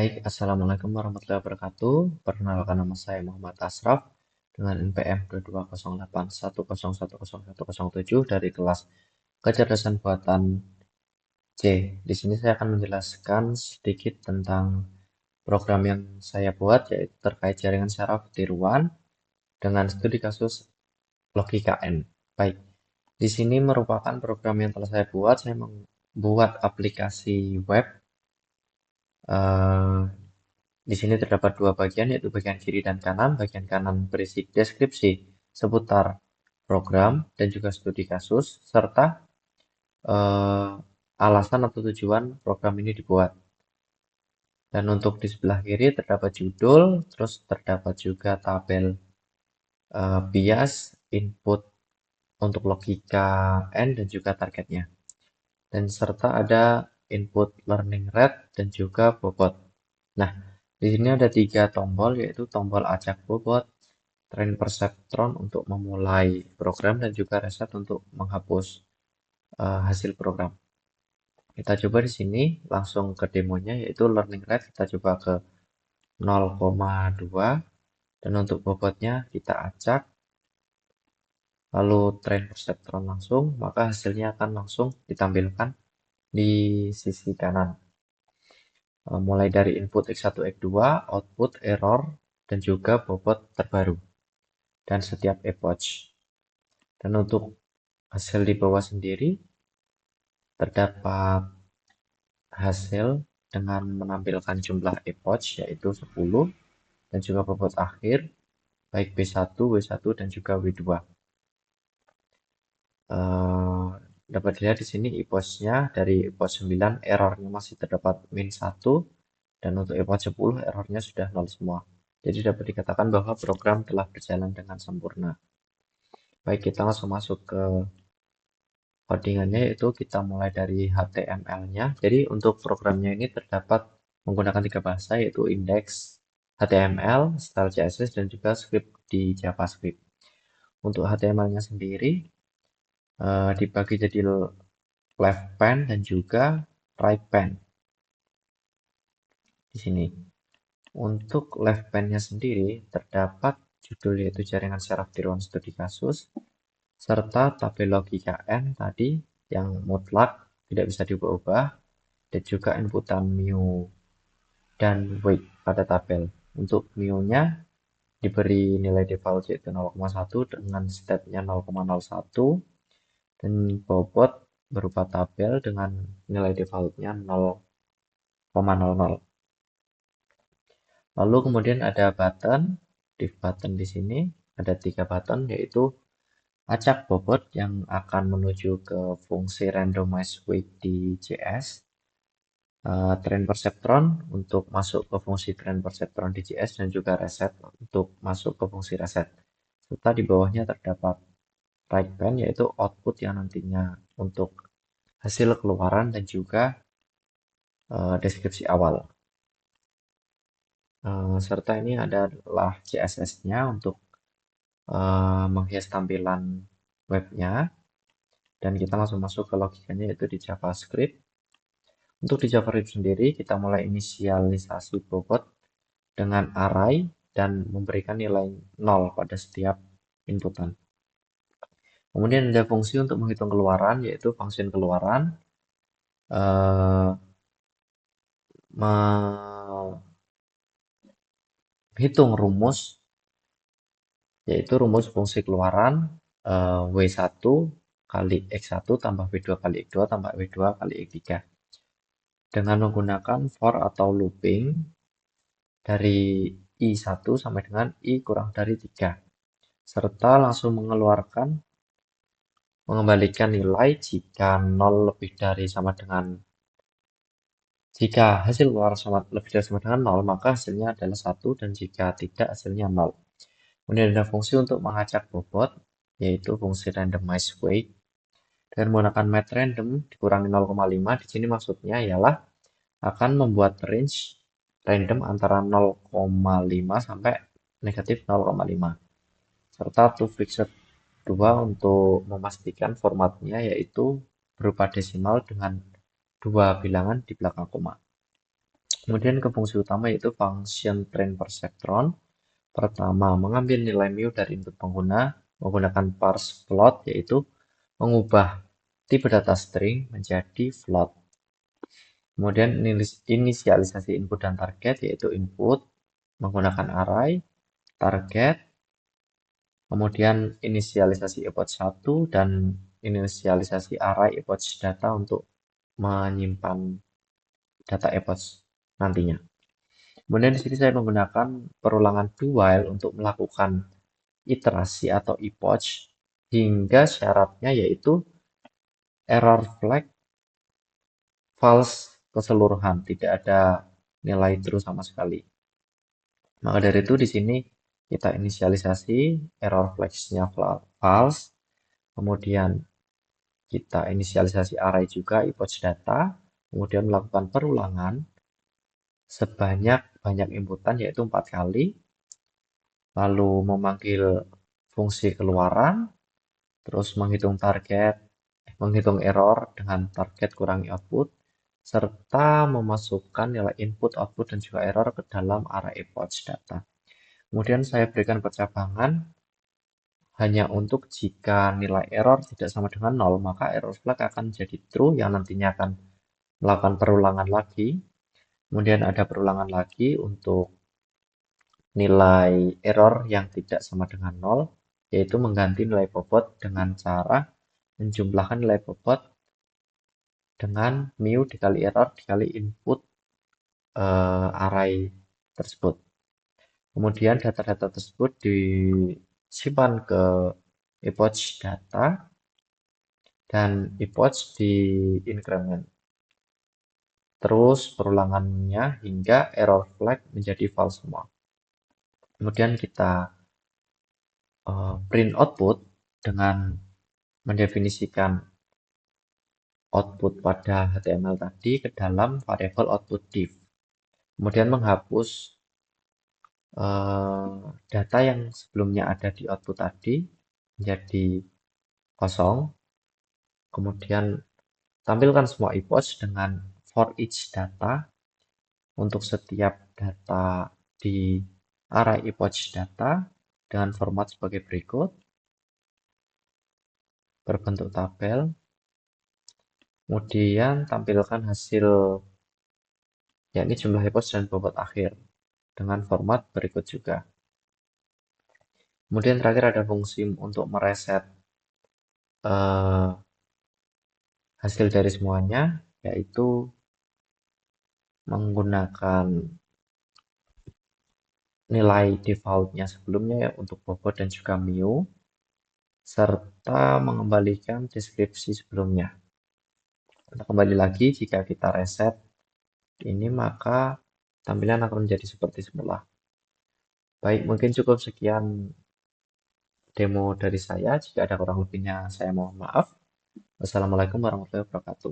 Baik, Assalamualaikum warahmatullahi wabarakatuh. Perkenalkan nama saya Muhammad Asraf dengan NPM 220810110107 dari kelas Kecerdasan Buatan C. Di sini saya akan menjelaskan sedikit tentang program yang saya buat, yaitu terkait jaringan syaraf tiruan dengan studi kasus logika N. Baik, di sini merupakan program yang telah saya buat. Saya membuat aplikasi web. eh, Di sini terdapat dua bagian, yaitu bagian kiri dan kanan. Bagian kanan berisi deskripsi seputar program dan juga studi kasus, serta eh, alasan atau tujuan program ini dibuat. Dan untuk di sebelah kiri terdapat judul, terus terdapat juga tabel bias, input untuk logika N dan juga targetnya. Dan serta ada input learning rate dan juga bobot. Nah, di sini ada tiga tombol, yaitu tombol acak bobot, train perceptron untuk memulai program, dan juga reset untuk menghapus hasil program. Kita coba di sini langsung ke demonya, yaitu learning rate kita coba ke 0,2, dan untuk bobotnya kita acak, lalu train perceptron langsung, maka hasilnya akan langsung ditampilkan di sisi kanan. Mulai dari input X1, X2, output, error, dan juga bobot terbaru, dan setiap epoch. Dan untuk hasil di bawah sendiri, terdapat hasil dengan menampilkan jumlah epoch, yaitu 10, dan juga bobot akhir, baik B1, W1, dan juga W2. Dapat dilihat di sini epoch-nya dari epoch 9 errornya masih terdapat min 1, dan untuk epoch 10 errornya sudah 0 semua. Jadi dapat dikatakan bahwa program telah berjalan dengan sempurna. Baik, kita langsung masuk ke codingannya, yaitu kita mulai dari HTML-nya. Jadi untuk programnya ini terdapat menggunakan tiga bahasa, yaitu index HTML, style CSS, dan juga script di JavaScript. Untuk HTML-nya sendiri dibagi jadi left pan dan juga right pan di sini. Untuk left pan-nya sendiri terdapat judul, yaitu jaringan syaraf tiruan studi kasus, serta tabel logika N tadi yang mutlak tidak bisa diubah-ubah, dan juga inputan mu dan weight pada tabel. Untuk mu-nya diberi nilai default yaitu 0,1 dengan step-nya 0,01, dan bobot berupa tabel dengan nilai default-nya 0,00. Lalu kemudian ada button, div button di sini ada tiga button, yaitu acak bobot yang akan menuju ke fungsi randomize weight di JS, train perceptron untuk masuk ke fungsi train perceptron di JS, dan juga reset untuk masuk ke fungsi reset. Serta di bawahnya terdapat right pan, yaitu output yang nantinya untuk hasil keluaran dan juga deskripsi awal. Serta ini adalah CSS-nya untuk menghias tampilan webnya. Dan kita langsung masuk ke logikanya, yaitu di JavaScript. Untuk di JavaScript sendiri, kita mulai inisialisasi bobot dengan array dan memberikan nilai 0 pada setiap inputan. Kemudian ada fungsi untuk menghitung keluaran, yaitu function keluaran menghitung rumus, yaitu rumus fungsi keluaran W1 kali X1 tambah W2 kali X2 tambah W2 kali X3 dengan menggunakan for atau looping dari I1 sampai dengan I kurang dari 3, serta langsung mengembalikan nilai jika 0 lebih dari sama dengan, jika hasil keluar lebih dari sama dengan 0, maka hasilnya adalah 1, dan jika tidak, hasilnya 0. Kemudian ada fungsi untuk mengacak bobot, yaitu fungsi randomize weight dengan menggunakan math random dikurangi 0,5. Di sini maksudnya ialah akan membuat range random antara 0,5 sampai negatif 0,5, serta to fixed 2 untuk memastikan formatnya, yaitu berupa desimal dengan dua bilangan di belakang koma. Kemudian ke fungsi utama yaitu function train perceptron. Pertama, mengambil nilai mu dari input pengguna menggunakan parse float, yaitu mengubah tipe data string menjadi float. Kemudian inisialisasi input dan target, yaitu input menggunakan array, target, kemudian inisialisasi epoch 1 dan inisialisasi array epoch data untuk menyimpan data epoch nantinya. Kemudian di sini saya menggunakan perulangan do while untuk melakukan iterasi atau epoch hingga syaratnya yaitu error flag false keseluruhan, tidak ada nilai true sama sekali. Maka dari itu di sini kita inisialisasi error flags-nya false, kemudian kita inisialisasi array juga epoch data, kemudian melakukan perulangan sebanyak inputan yaitu 4 kali, lalu memanggil fungsi keluaran, terus menghitung error dengan target kurangi output, serta memasukkan nilai input, output, dan juga error ke dalam array epoch data. Kemudian saya berikan percabangan hanya untuk jika nilai error tidak sama dengan 0, maka error flag akan jadi true yang nantinya akan melakukan perulangan lagi. Kemudian ada perulangan lagi untuk nilai error yang tidak sama dengan 0, yaitu mengganti nilai bobot dengan cara menjumlahkan nilai bobot dengan mu dikali error dikali input array tersebut. Kemudian data-data tersebut disimpan ke epoch data dan epoch di increment. Terus perulangannya hingga error flag menjadi false semua. Kemudian kita print output dengan mendefinisikan output pada HTML tadi ke dalam variabel output div. Kemudian menghapus data yang sebelumnya ada di output tadi menjadi kosong. Kemudian tampilkan semua epoch dengan for each data untuk setiap data di array epoch data dengan format sebagai berikut, berbentuk tabel. Kemudian tampilkan hasil, yakni jumlah epoch dan bobot akhir dengan format berikut juga. Kemudian terakhir ada fungsi untuk mereset hasil dari semuanya, yaitu menggunakan nilai defaultnya sebelumnya ya, untuk bobot dan juga mu, serta mengembalikan deskripsi sebelumnya. Nah, kembali lagi, jika kita reset ini, maka tampilan akan menjadi seperti semula. Baik, mungkin cukup sekian demo dari saya. Jika ada kurang lebihnya, saya mohon maaf. Wassalamualaikum warahmatullahi wabarakatuh.